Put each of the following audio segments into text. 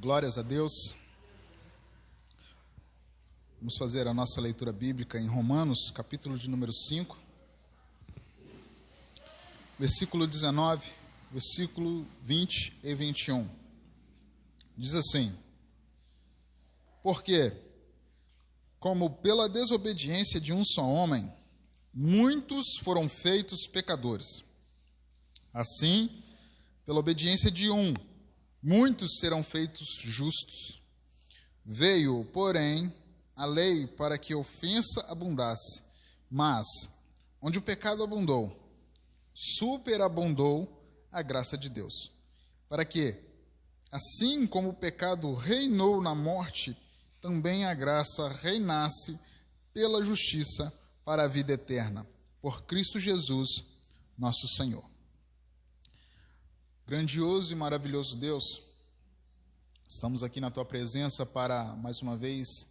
Glórias a Deus. Vamos fazer a nossa leitura bíblica em Romanos, capítulo de número 5, versículo 19, versículo 20 e 21. Diz assim: Porque, como pela desobediência de um só homem, muitos foram feitos pecadores, assim, pela obediência de um, muitos serão feitos justos. Veio, porém, a lei para que a ofensa abundasse, mas, onde o pecado abundou, superabundou a graça de Deus, para que, assim como o pecado reinou na morte, também a graça reinasse pela justiça para a vida eterna, por Cristo Jesus, nosso Senhor. Grandioso e maravilhoso Deus, estamos aqui na Tua presença para, mais uma vez,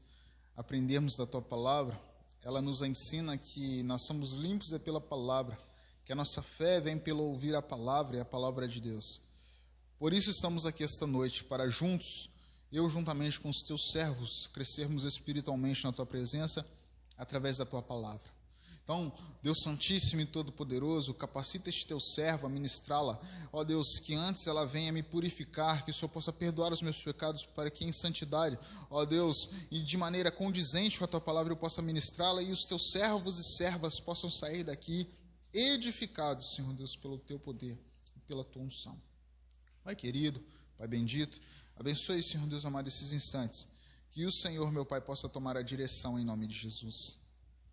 aprendermos da Tua palavra. Ela nos ensina que nós somos limpos pela palavra, que a nossa fé vem pelo ouvir a palavra e a palavra de Deus. Por isso estamos aqui esta noite, para juntos, eu juntamente com os Teus servos, crescermos espiritualmente na Tua presença, através da Tua palavra. Então, Deus Santíssimo e Todo-Poderoso, capacita este Teu servo a ministrá-la. Ó Deus, que antes ela venha me purificar, que o Senhor possa perdoar os meus pecados, para que em santidade, ó Deus, e de maneira condizente com a Tua palavra eu possa ministrá-la, e os Teus servos e servas possam sair daqui edificados, Senhor Deus, pelo Teu poder e pela Tua unção. Pai querido, Pai bendito, abençoe, Senhor Deus amado, esses instantes, que o Senhor, meu Pai, possa tomar a direção em nome de Jesus.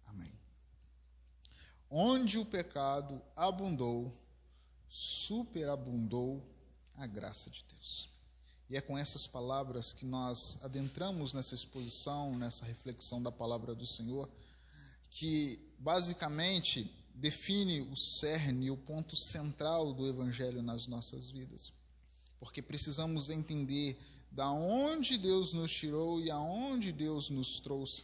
Amém. Onde o pecado abundou, superabundou a graça de Deus. E é com essas palavras que nós adentramos nessa exposição, nessa reflexão da palavra do Senhor, que basicamente define o cerne, o ponto central do Evangelho nas nossas vidas. Porque precisamos entender da onde Deus nos tirou e aonde Deus nos trouxe.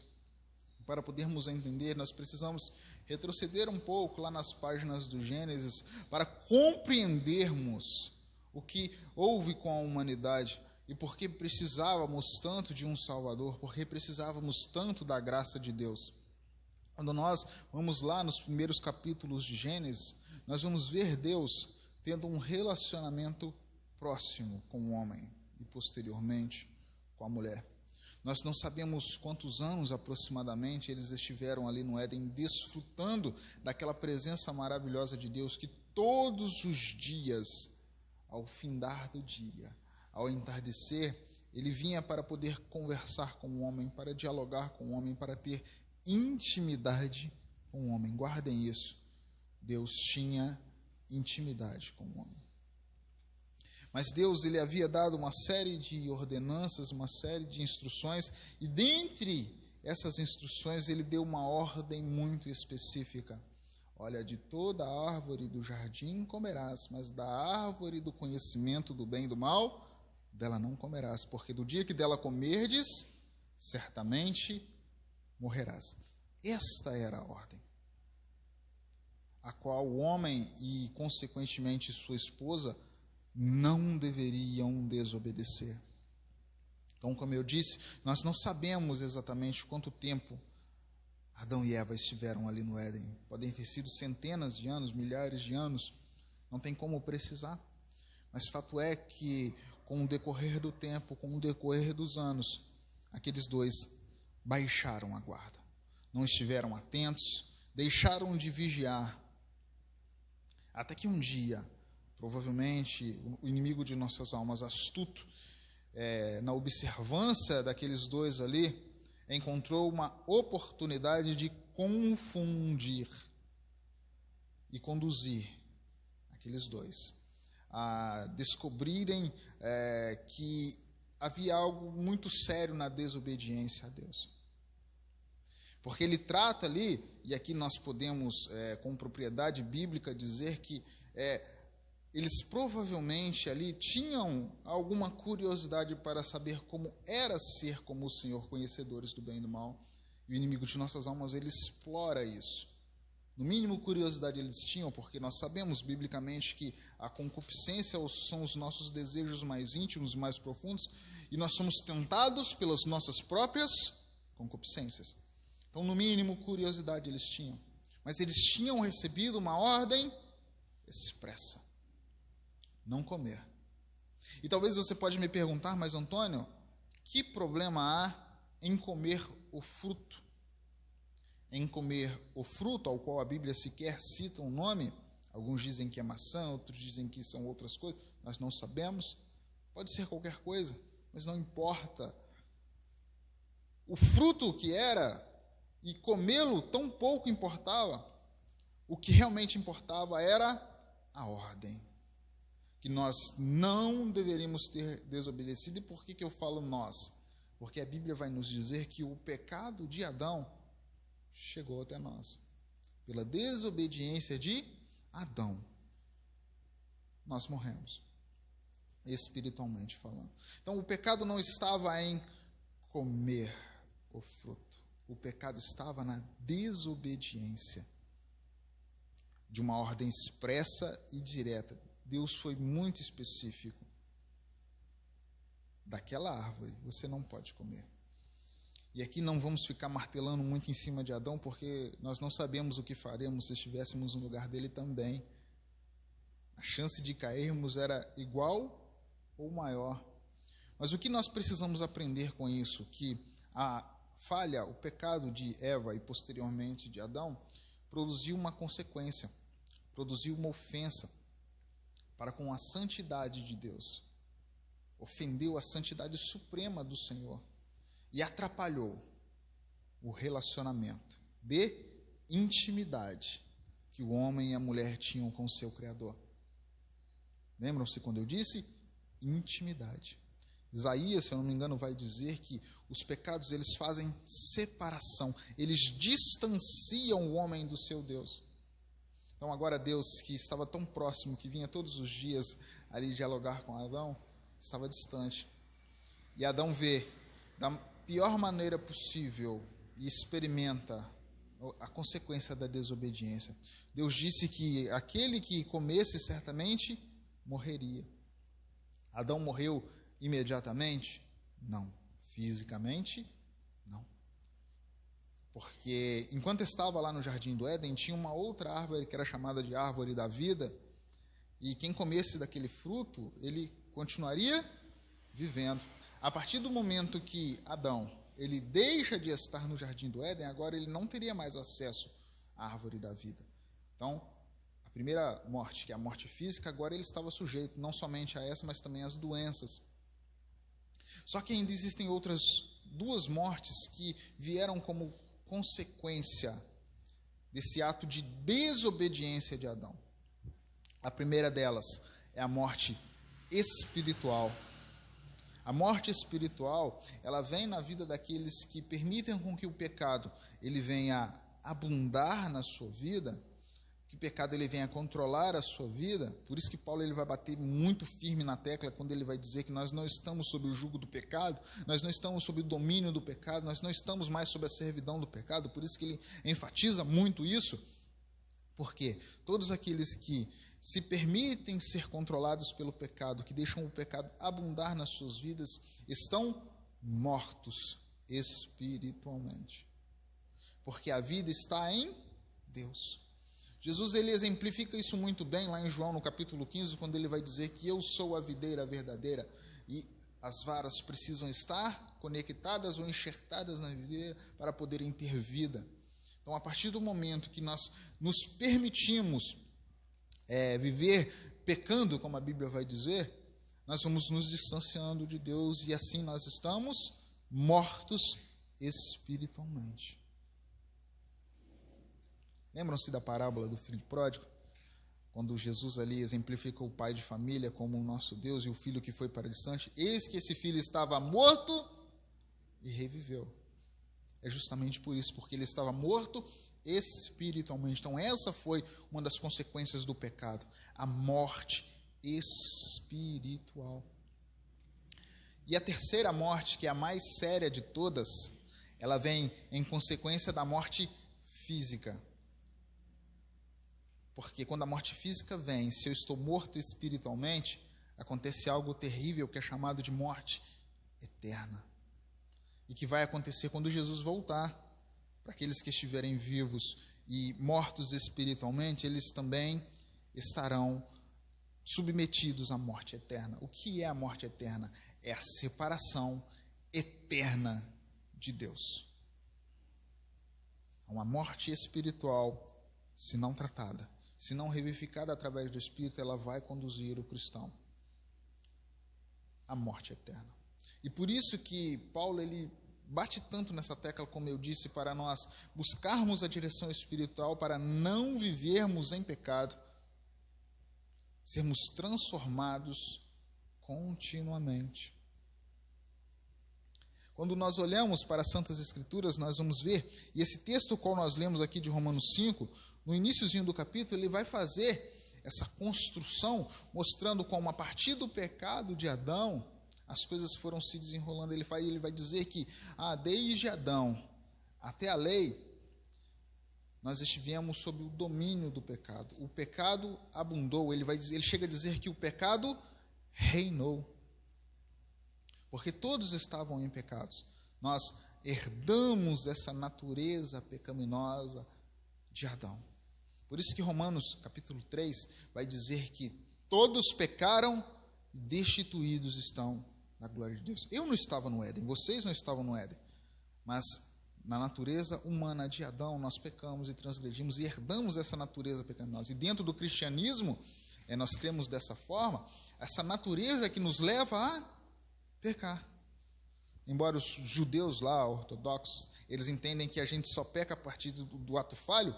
Para podermos entender, nós precisamos retroceder um pouco lá nas páginas do Gênesis para compreendermos o que houve com a humanidade e por que precisávamos tanto de um Salvador, por que precisávamos tanto da graça de Deus. Quando nós vamos lá nos primeiros capítulos de Gênesis, nós vamos ver Deus tendo um relacionamento próximo com o homem e posteriormente com a mulher. Nós não sabemos quantos anos aproximadamente eles estiveram ali no Éden, desfrutando daquela presença maravilhosa de Deus, que todos os dias, ao findar do dia, ao entardecer, ele vinha para poder conversar com o homem, para dialogar com o homem, para ter intimidade com o homem. Guardem isso. Deus tinha intimidade com o homem. Mas Deus, ele havia dado uma série de ordenanças, uma série de instruções, e dentre essas instruções ele deu uma ordem muito específica. Olha, de toda a árvore do jardim comerás, mas da árvore do conhecimento do bem e do mal, dela não comerás, porque do dia que dela comerdes, certamente morrerás. Esta era a ordem, a qual o homem e, consequentemente, sua esposa não deveriam desobedecer. Então, como eu disse, nós não sabemos exatamente quanto tempo Adão e Eva estiveram ali no Éden. Podem ter sido centenas de anos, milhares de anos, não tem como precisar. Mas fato é que, com o decorrer do tempo, com o decorrer dos anos, aqueles dois baixaram a guarda. Não estiveram atentos, deixaram de vigiar. Até que um dia, provavelmente, o inimigo de nossas almas, astuto, na observância daqueles dois ali, encontrou uma oportunidade de confundir e conduzir aqueles dois a descobrirem que havia algo muito sério na desobediência a Deus. Porque ele trata ali, e aqui nós podemos, com propriedade bíblica, dizer que eles provavelmente ali tinham alguma curiosidade para saber como era ser como o Senhor, conhecedores do bem e do mal. E o inimigo de nossas almas, ele explora isso. No mínimo, curiosidade eles tinham, porque nós sabemos biblicamente que a concupiscência são os nossos desejos mais íntimos, mais profundos, e nós somos tentados pelas nossas próprias concupiscências. Então, no mínimo, curiosidade eles tinham. Mas eles tinham recebido uma ordem expressa: não comer. E talvez você pode me perguntar, mas Antônio, que problema há em comer o fruto? Em comer o fruto, ao qual a Bíblia sequer cita um nome? Alguns dizem que é maçã, outros dizem que são outras coisas, nós não sabemos. Pode ser qualquer coisa, mas não importa. O fruto que era, e comê-lo tão pouco importava. O que realmente importava era a ordem, que nós não deveríamos ter desobedecido. E por que eu falo nós? Porque a Bíblia vai nos dizer que o pecado de Adão chegou até nós. Pela desobediência de Adão, nós morremos, espiritualmente falando. Então, o pecado não estava em comer o fruto. O pecado estava na desobediência de uma ordem expressa e direta. Deus foi muito específico. Daquela árvore você não pode comer. E aqui não vamos ficar martelando muito em cima de Adão, porque nós não sabemos o que faremos se estivéssemos no lugar dele também. A chance de cairmos era igual ou maior. Mas o que nós precisamos aprender com isso? Que a falha, o pecado de Eva e posteriormente de Adão, produziu uma consequência, produziu uma ofensa para com a santidade de Deus. Ofendeu a santidade suprema do Senhor e atrapalhou o relacionamento de intimidade que o homem e a mulher tinham com o seu Criador. Lembram-se quando eu disse intimidade? Isaías, se eu não me engano, vai dizer que os pecados eles fazem separação, eles distanciam o homem do seu Deus. Então agora Deus, que estava tão próximo, que vinha todos os dias ali dialogar com Adão, estava distante. E Adão vê da pior maneira possível e experimenta a consequência da desobediência. Deus disse que aquele que comesse certamente morreria. Adão morreu imediatamente? Não. Fisicamente? Não. Porque enquanto estava lá no Jardim do Éden, tinha uma outra árvore que era chamada de árvore da vida, e quem comesse daquele fruto, ele continuaria vivendo. A partir do momento que Adão, ele deixa de estar no Jardim do Éden, agora ele não teria mais acesso à árvore da vida. Então, a primeira morte, que é a morte física, agora ele estava sujeito não somente a essa, mas também às doenças. Só que ainda existem outras duas mortes que vieram como consequência desse ato de desobediência de Adão. A primeira delas é a morte espiritual. A morte espiritual, ela vem na vida daqueles que permitem com que o pecado ele venha abundar na sua vida, que o pecado ele venha controlar a sua vida. Por isso que Paulo ele vai bater muito firme na tecla quando ele vai dizer que nós não estamos sob o jugo do pecado, nós não estamos sob o domínio do pecado, nós não estamos mais sob a servidão do pecado. Por isso que ele enfatiza muito isso, porque todos aqueles que se permitem ser controlados pelo pecado, que deixam o pecado abundar nas suas vidas, estão mortos espiritualmente. Porque a vida está em Deus. Jesus ele exemplifica isso muito bem lá em João, no capítulo 15, quando ele vai dizer que eu sou a videira verdadeira e as varas precisam estar conectadas ou enxertadas na videira para poderem ter vida. Então, a partir do momento que nós nos permitimos viver pecando, como a Bíblia vai dizer, nós vamos nos distanciando de Deus e assim nós estamos mortos espiritualmente. Lembram-se da parábola do filho pródigo? Quando Jesus ali exemplifica o pai de família como o nosso Deus e o filho que foi para distante, eis que esse filho estava morto e reviveu. É justamente por isso, porque ele estava morto espiritualmente. Então essa foi uma das consequências do pecado, a morte espiritual. E a terceira morte, que é a mais séria de todas, ela vem em consequência da morte física. Porque quando a morte física vem, se eu estou morto espiritualmente, acontece algo terrível que é chamado de morte eterna. E que vai acontecer quando Jesus voltar. Para aqueles que estiverem vivos e mortos espiritualmente, eles também estarão submetidos à morte eterna. O que é a morte eterna? É a separação eterna de Deus. Uma morte espiritual, se não tratada, se não revivificada através do Espírito, ela vai conduzir o cristão à morte eterna. E por isso que Paulo, ele bate tanto nessa tecla, como eu disse, para nós buscarmos a direção espiritual, para não vivermos em pecado, sermos transformados continuamente. Quando nós olhamos para as Santas Escrituras, nós vamos ver, e esse texto qual nós lemos aqui de Romanos 5, no iniciozinho do capítulo, ele vai fazer essa construção, mostrando como a partir do pecado de Adão, as coisas foram se desenrolando. Ele vai dizer que desde Adão até a lei, nós estivemos sob o domínio do pecado. O pecado abundou. Ele chega a dizer que o pecado reinou. Porque todos estavam em pecados. Nós herdamos essa natureza pecaminosa de Adão. Por isso que Romanos capítulo 3 vai dizer que todos pecaram e destituídos estão da glória de Deus. Eu não estava no Éden, vocês não estavam no Éden, mas na natureza humana de Adão nós pecamos e transgredimos e herdamos essa natureza pecaminosa. E dentro do cristianismo, nós cremos dessa forma, essa natureza que nos leva a pecar. Embora os judeus lá, ortodoxos, eles entendem que a gente só peca a partir do ato falho,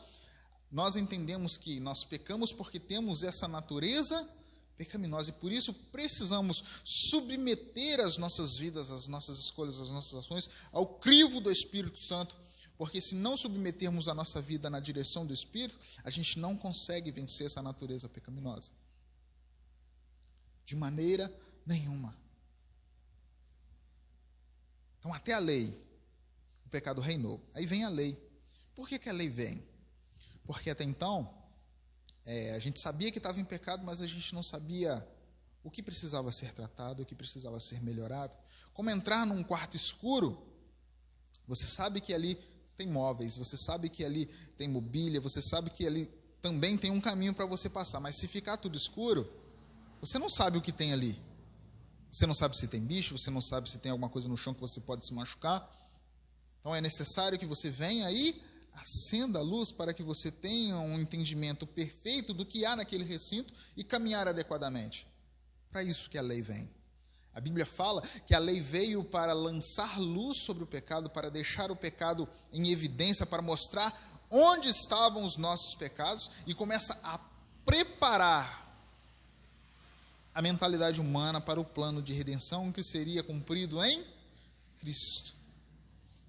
nós entendemos que nós pecamos porque temos essa natureza pecaminosa, e por isso precisamos submeter as nossas vidas, as nossas escolhas, as nossas ações ao crivo do Espírito Santo, porque se não submetermos a nossa vida na direção do Espírito, a gente não consegue vencer essa natureza pecaminosa. De maneira nenhuma. Então, até a lei, o pecado reinou. Aí vem a lei. Por que a lei vem? Porque até então, a gente sabia que estava em pecado, mas a gente não sabia o que precisava ser tratado, o que precisava ser melhorado. Como entrar num quarto escuro, você sabe que ali tem móveis, você sabe que ali tem mobília, você sabe que ali também tem um caminho para você passar, mas se ficar tudo escuro, você não sabe o que tem ali. Você não sabe se tem bicho, você não sabe se tem alguma coisa no chão que você pode se machucar. Então é necessário que você venha aí, acenda a luz para que você tenha um entendimento perfeito do que há naquele recinto e caminhar adequadamente. Para isso que a lei vem. A Bíblia fala que a lei veio para lançar luz sobre o pecado, para deixar o pecado em evidência, para mostrar onde estavam os nossos pecados e começa a preparar a mentalidade humana para o plano de redenção que seria cumprido em Cristo.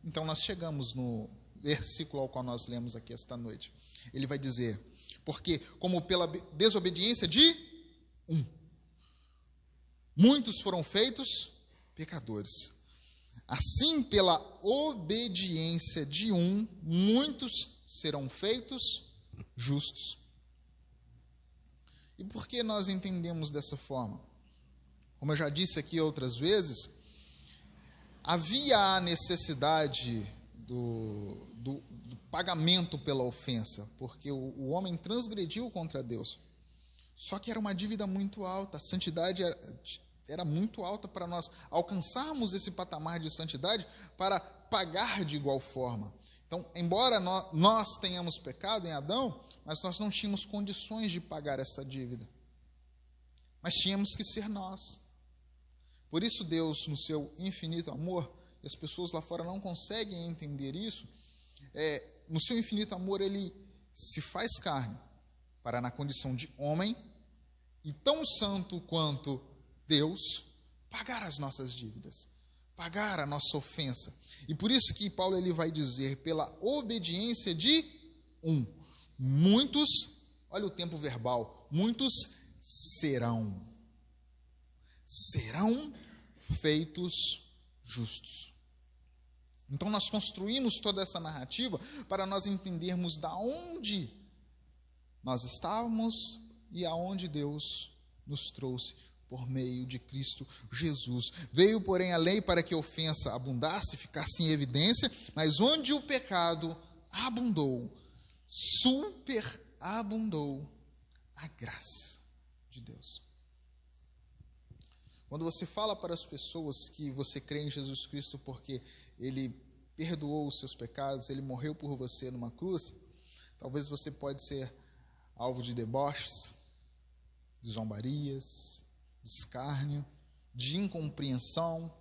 Então nós chegamos no versículo ao qual nós lemos aqui esta noite. Ele vai dizer, porque como pela desobediência de um, muitos foram feitos pecadores. Assim, pela obediência de um, muitos serão feitos justos. E por que nós entendemos dessa forma? Como eu já disse aqui outras vezes, havia a necessidade do pagamento pela ofensa, porque o homem transgrediu contra Deus. Só que era uma dívida muito alta, a santidade era muito alta para nós alcançarmos esse patamar de santidade para pagar de igual forma. Então, embora nós tenhamos pecado em Adão, mas nós não tínhamos condições de pagar essa dívida. Mas tínhamos que ser nós. Por isso Deus, no seu infinito amor, e as pessoas lá fora não conseguem entender isso, no seu infinito amor ele se faz carne, para na condição de homem, e tão santo quanto Deus, pagar as nossas dívidas, pagar a nossa ofensa. E por isso que Paulo ele vai dizer, pela obediência de um, muitos, olha o tempo verbal, muitos serão feitos justos. Então nós construímos toda essa narrativa para nós entendermos da onde nós estávamos e aonde Deus nos trouxe por meio de Cristo Jesus. Veio, porém, a lei para que a ofensa abundasse, ficasse em evidência, mas onde o pecado abundou, superabundou a graça de Deus. Quando você fala para as pessoas que você crê em Jesus Cristo porque Ele perdoou os seus pecados, Ele morreu por você numa cruz, talvez você pode ser alvo de deboches, de zombarias, de escárnio, de incompreensão.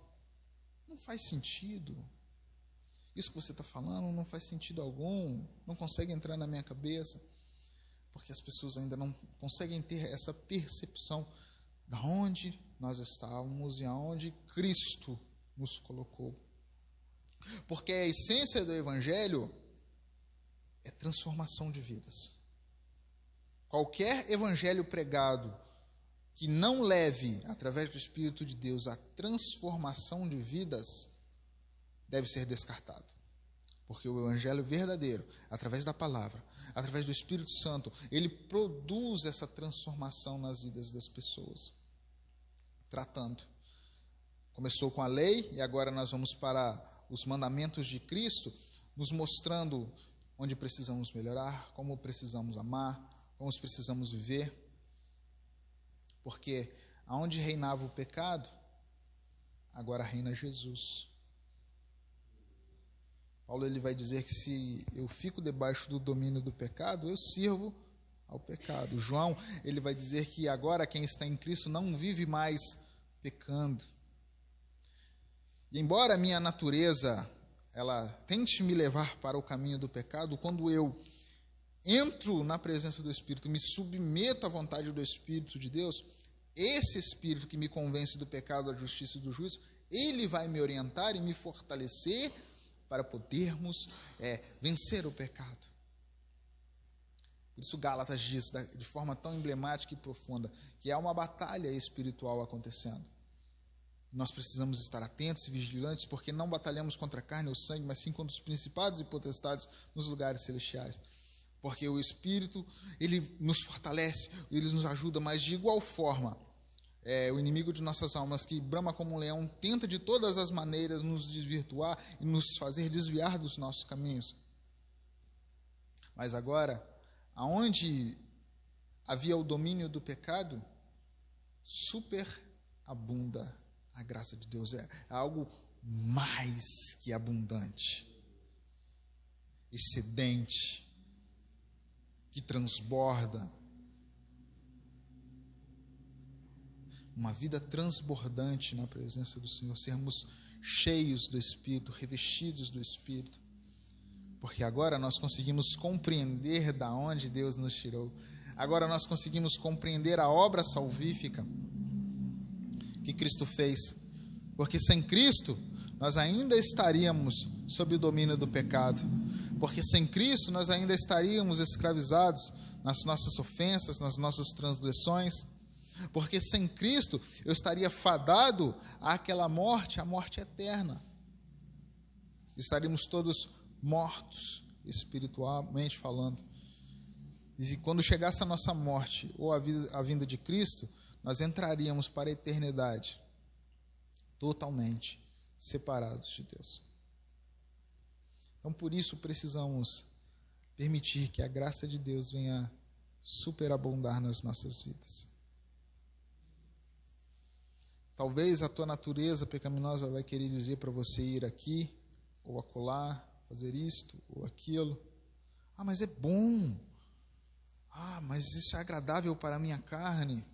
Não faz sentido. Isso que você está falando não faz sentido algum, não consegue entrar na minha cabeça, porque as pessoas ainda não conseguem ter essa percepção de onde nós estávamos e aonde Cristo nos colocou. Porque a essência do Evangelho é transformação de vidas. Qualquer evangelho pregado que não leve, através do Espírito de Deus, a transformação de vidas, deve ser descartado. Porque o evangelho verdadeiro, através da palavra, através do Espírito Santo, ele produz essa transformação nas vidas das pessoas. Tratando. Começou com a lei e agora nós vamos para os mandamentos de Cristo, nos mostrando onde precisamos melhorar, como precisamos amar, como precisamos viver. Porque aonde reinava o pecado, agora reina Jesus. Paulo ele vai dizer que se eu fico debaixo do domínio do pecado, eu sirvo ao pecado. João ele vai dizer que agora quem está em Cristo não vive mais pecando. E embora a minha natureza ela tente me levar para o caminho do pecado, quando eu entro na presença do Espírito, me submeto à vontade do Espírito de Deus, esse Espírito que me convence do pecado, da justiça e do juízo, ele vai me orientar e me fortalecer para podermos vencer o pecado. Por isso Gálatas diz de forma tão emblemática e profunda que há uma batalha espiritual acontecendo. Nós precisamos estar atentos e vigilantes, porque não batalhamos contra a carne ou sangue, mas sim contra os principados e potestades nos lugares celestiais. Porque o Espírito, ele nos fortalece, ele nos ajuda, mas de igual forma, o inimigo de nossas almas, que brama como um leão, tenta de todas as maneiras nos desvirtuar e nos fazer desviar dos nossos caminhos. Mas agora, aonde havia o domínio do pecado, superabunda a graça de Deus. É algo mais que abundante, excedente, que transborda. Uma vida transbordante na presença do Senhor, sermos cheios do Espírito, revestidos do Espírito, porque agora nós conseguimos compreender da onde Deus nos tirou. Agora nós conseguimos compreender a obra salvífica que Cristo fez, porque sem Cristo nós ainda estaríamos sob o domínio do pecado, porque sem Cristo nós ainda estaríamos escravizados nas nossas ofensas, nas nossas transgressões, porque sem Cristo eu estaria fadado àquela morte, a morte eterna. Estaríamos todos mortos, espiritualmente falando. E quando chegasse a nossa morte ou a vinda de Cristo, nós entraríamos para a eternidade totalmente separados de Deus. Então, por isso, precisamos permitir que a graça de Deus venha superabundar nas nossas vidas. Talvez a tua natureza pecaminosa vai querer dizer para você ir aqui ou acolá, fazer isto ou aquilo. Ah, mas é bom. Ah, mas isso é agradável para a minha carne.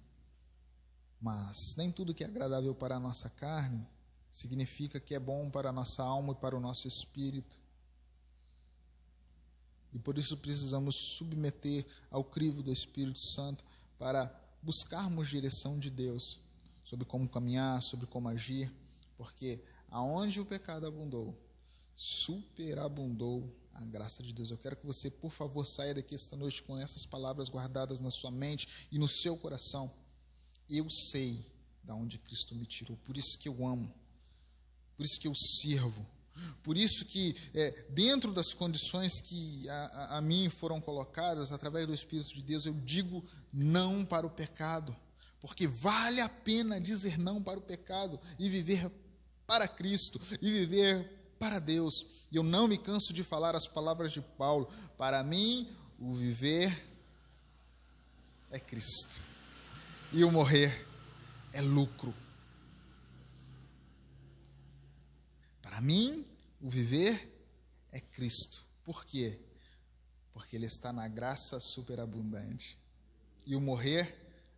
Mas nem tudo que é agradável para a nossa carne significa que é bom para a nossa alma e para o nosso espírito. E por isso precisamos submeter ao crivo do Espírito Santo para buscarmos direção de Deus sobre como caminhar, sobre como agir, porque aonde o pecado abundou, superabundou a graça de Deus. Eu quero que você, por favor, saia daqui esta noite com essas palavras guardadas na sua mente e no seu coração. Eu sei de onde Cristo me tirou, por isso que eu amo, por isso que eu sirvo, Por isso que, dentro das condições que a mim foram colocadas, através do Espírito de Deus, eu digo não para o pecado. Porque vale a pena dizer não para o pecado e viver para Cristo, e viver para Deus. E eu não me canso de falar as palavras de Paulo. Para mim, o viver é Cristo. E o morrer é lucro. Para mim, o viver é Cristo. Por quê? Porque Ele está na graça superabundante. E o morrer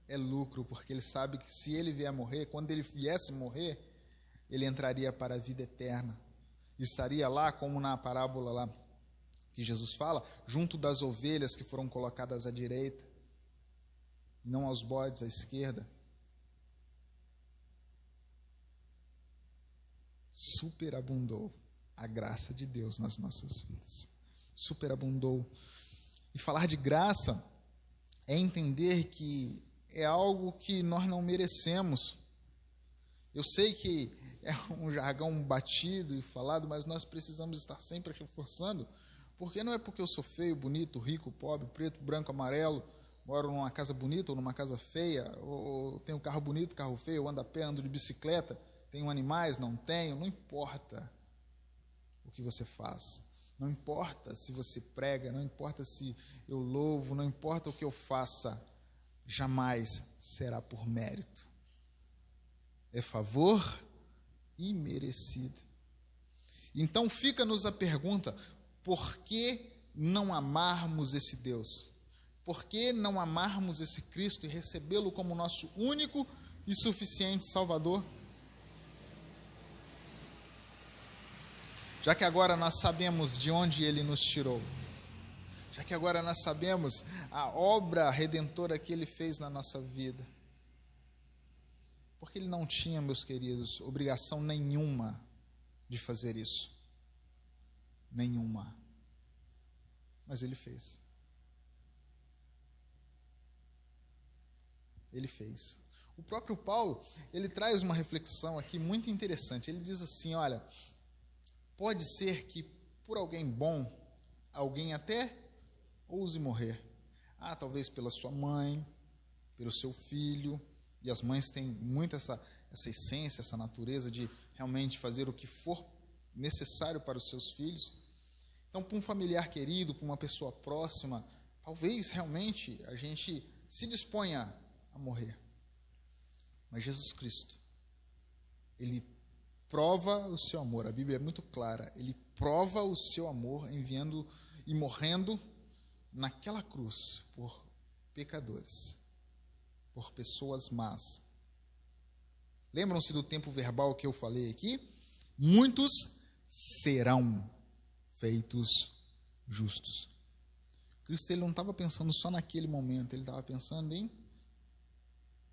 é lucro, porque Ele sabe que se Ele vier morrer, quando Ele viesse morrer, Ele entraria para a vida eterna. Estaria lá, como na parábola lá que Jesus fala, junto das ovelhas que foram colocadas à direita, não aos bodes à esquerda. Superabundou a graça de Deus nas nossas vidas. Superabundou. E falar de graça é entender que é algo que nós não merecemos. Eu sei que é um jargão batido e falado, mas nós precisamos estar sempre reforçando, porque não é porque eu sou feio, bonito, rico, pobre, preto, branco, amarelo, moro numa casa bonita ou numa casa feia, ou tenho carro bonito, carro feio, eu ando a pé, ando de bicicleta, tenho animais, não tenho, não importa o que você faz. Não importa se você prega, não importa se eu louvo, não importa o que eu faça, jamais será por mérito. É favor imerecido. Então fica-nos a pergunta: por que não amarmos esse Deus? Por que não amarmos esse Cristo e recebê-lo como nosso único e suficiente Salvador? Já que agora nós sabemos de onde Ele nos tirou, já que agora nós sabemos a obra redentora que Ele fez na nossa vida, porque Ele não tinha, meus queridos, obrigação nenhuma de fazer isso. Nenhuma. Mas Ele fez. Ele fez. O próprio Paulo, ele traz uma reflexão aqui muito interessante. Ele diz assim, olha, pode ser que por alguém bom, alguém até ouse morrer. Talvez pela sua mãe, pelo seu filho. E as mães têm muito essa essência, essa natureza de realmente fazer o que for necessário para os seus filhos. Então, para um familiar querido, para uma pessoa próxima, talvez realmente a gente se disponha a morrer. Mas Jesus Cristo, Ele prova o seu amor. A Bíblia é muito clara. Ele prova o seu amor enviando e morrendo naquela cruz por pecadores, por pessoas más. Lembram-se do tempo verbal que eu falei aqui? Muitos serão feitos justos. Cristo, ele não estava pensando só naquele momento, ele estava pensando em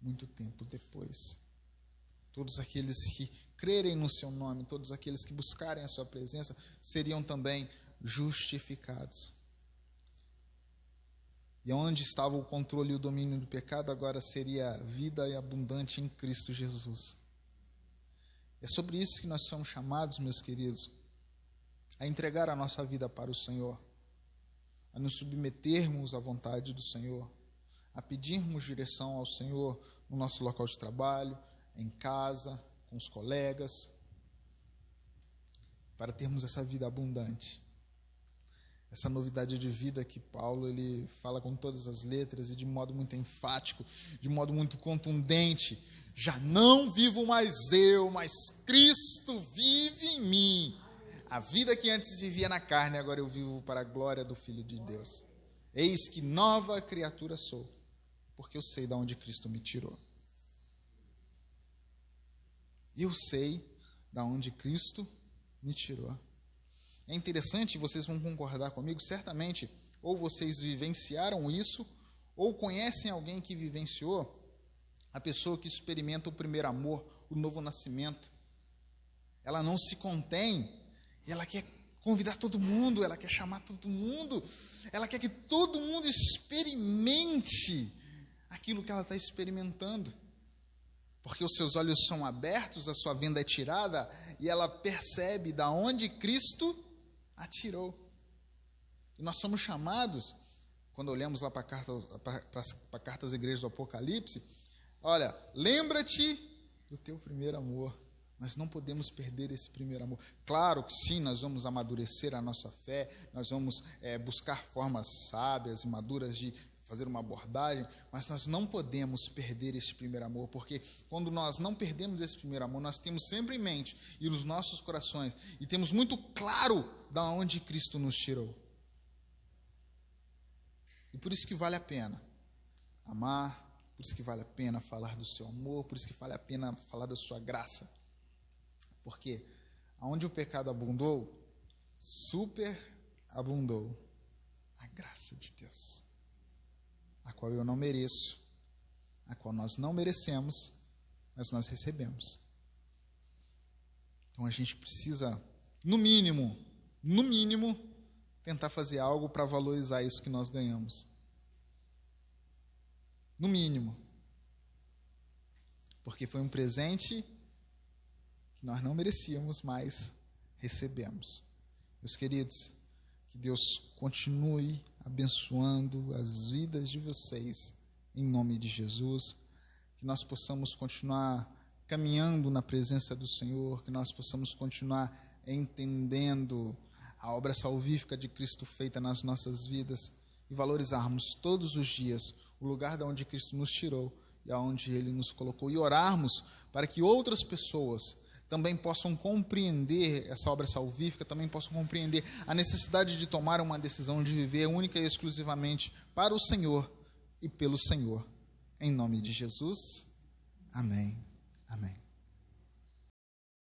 muito tempo depois. Todos aqueles que crerem no seu nome, todos aqueles que buscarem a sua presença, seriam também justificados. E onde estava o controle e o domínio do pecado, agora seria vida e abundante em Cristo Jesus. É sobre isso que nós somos chamados, meus queridos, a entregar a nossa vida para o Senhor, a nos submetermos à vontade do Senhor, a pedirmos direção ao Senhor no nosso local de trabalho, em casa, com os colegas, para termos essa vida abundante. Essa novidade de vida que Paulo ele fala com todas as letras e de modo muito enfático, de modo muito contundente. Já não vivo mais eu, mas Cristo vive em mim. A vida que antes vivia na carne, agora eu vivo para a glória do Filho de Deus. Eis que nova criatura sou, porque eu sei de onde Cristo me tirou. Eu sei de onde Cristo me tirou. É interessante, vocês vão concordar comigo, certamente, ou vocês vivenciaram isso, ou conhecem alguém que vivenciou, a pessoa que experimenta o primeiro amor, o novo nascimento. Ela não se contém, e ela quer convidar todo mundo, ela quer chamar todo mundo, ela quer que todo mundo experimente aquilo que ela está experimentando. porque os seus olhos são abertos, a sua venda é tirada, e ela percebe da onde Cristo a tirou. E nós somos chamados, quando olhamos lá para a carta às igrejas do Apocalipse, olha, lembra-te do teu primeiro amor. Nós não podemos perder esse primeiro amor. Claro que sim, nós vamos amadurecer a nossa fé, nós vamos buscar formas sábias e maduras de fazer uma abordagem, mas nós não podemos perder este primeiro amor, porque quando nós não perdemos esse primeiro amor, nós temos sempre em mente e nos nossos corações, e temos muito claro da onde Cristo nos tirou. E por isso que vale a pena amar, por isso que vale a pena falar do seu amor, por isso que vale a pena falar da sua graça. Porque aonde o pecado abundou, superabundou a graça de Deus, a qual eu não mereço, a qual nós não merecemos, mas nós recebemos. Então a gente precisa, no mínimo, tentar fazer algo para valorizar isso que nós ganhamos. No mínimo. Porque foi um presente que nós não merecíamos, mas recebemos. Meus queridos, que Deus continue abençoando as vidas de vocês, em nome de Jesus, que nós possamos continuar caminhando na presença do Senhor, que nós possamos continuar entendendo a obra salvífica de Cristo feita nas nossas vidas e valorizarmos todos os dias o lugar de onde Cristo nos tirou e aonde Ele nos colocou, e orarmos para que outras pessoas também possam compreender essa obra salvífica, também possam compreender a necessidade de tomar uma decisão de viver única e exclusivamente para o Senhor e pelo Senhor. Em nome de Jesus, amém. Amém.